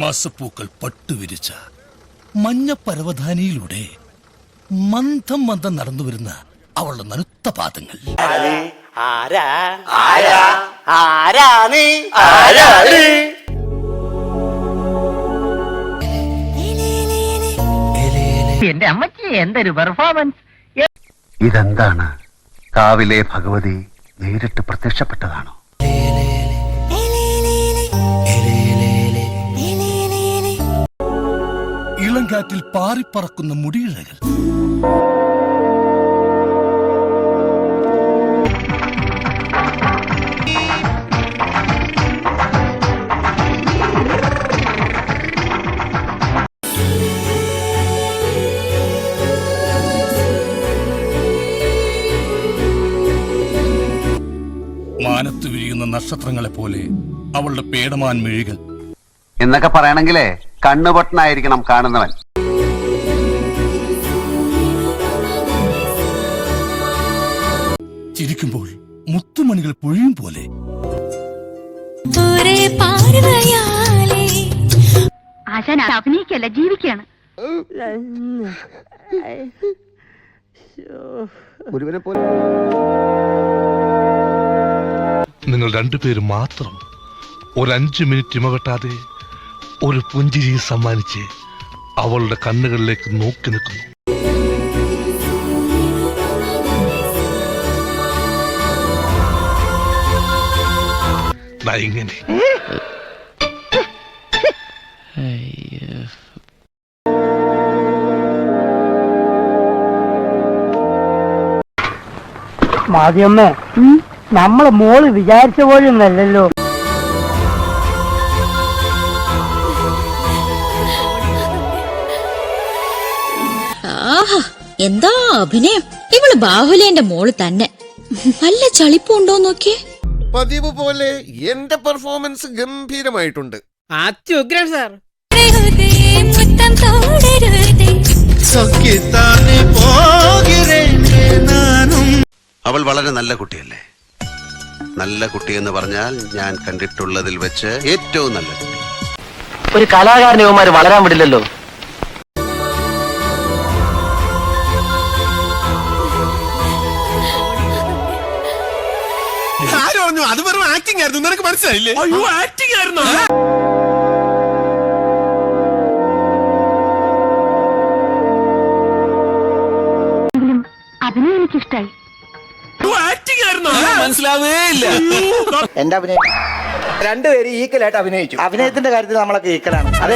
മാസപ്പൂക്കൾ പട്ടുവിരിച്ച മഞ്ഞ പരവധാനിയിലൂടെ മന്ദം മന്ദം നടന്നു വരുന്ന അവളുടെ നനുത്ത പാദങ്ങൾ. എന്റെ അമ്മച്ചി എന്തൊരു പെർഫോമൻസ്! ഇതെന്താണ്? കാവിലെ ഭഗവതി നേരിട്ട് പ്രത്യക്ഷപ്പെട്ടതാണോ? ഇളങ്കാറ്റിൽ പാറിപ്പറക്കുന്ന മുടിയിഴകൾ, മാനത്ത് വീഴുന്ന നക്ഷത്രങ്ങളെ പോലെ അവളുടെ പേടമാൻ മിഴികൾ എന്നൊക്കെ പറയണെങ്കിലേ കണ്ണുപൊട്ടനായിരിക്കണം കാണുന്നവൻ. ചിരിക്കുമ്പോൾ മുത്തുമണികൾ പൊഴിയും പോലെ. ആശാൻ അഭിനയിക്കല്ല, ജീവിക്കാണ്. നിങ്ങൾ രണ്ടുപേരും മാത്രം ഒരു 5 മിനിറ്റ് ഇമവെട്ടാതെ ഒരു പുഞ്ചിരി സമ്മാനിച്ച് അവളുടെ കണ്ണുകളിലേക്ക് നോക്കി നിൽക്കുന്നു. ഇങ്ങനെ മാതിയമ്മേ, നമ്മള് മോള് വിചാരിച്ച പോലെയൊന്നല്ലല്ലോ. ആഹാ, എന്താ അഭിനയം! ഇവള് ബാഹുലേന്റെ മോള് തന്നെ. നല്ല ചളിപ്പുണ്ടോ നോക്കിയേ. പതിവ് പോലെ എന്റെ പെർഫോമൻസ് ഗംഭീരമായിട്ടുണ്ട്. അത്യുഗ്രൻ സാർ. അവൾ വളരെ നല്ല കുട്ടിയല്ലേ? നല്ല കുട്ടിയെന്ന് പറഞ്ഞാൽ ഞാൻ കണ്ടിട്ടുള്ളതിൽ വെച്ച് ഏറ്റവും നല്ല കുട്ടി. ഒരു കലാകാരനെ ഇവന്മാര് വളരാൻ വിടില്ലല്ലോ. അത് വെറും ആക്ടിംഗ് ആയിരുന്നു, നിനക്ക് മനസ്സിലായില്ലേ? അയ്യോ, ആക്ടിംഗ് ആയിരുന്നു. അതിനെ എനിക്കിഷ്ടായി. മനസ്സിലാവേ ഇല്ല. എന്റെ അഭിനയം രണ്ടുപേരും ഈക്വലായിട്ട് അഭിനയിച്ചു. അഭിനയത്തിന്റെ കാര്യത്തിൽ നമ്മളൊക്കെ ഈക്വലാണ്. അതെ.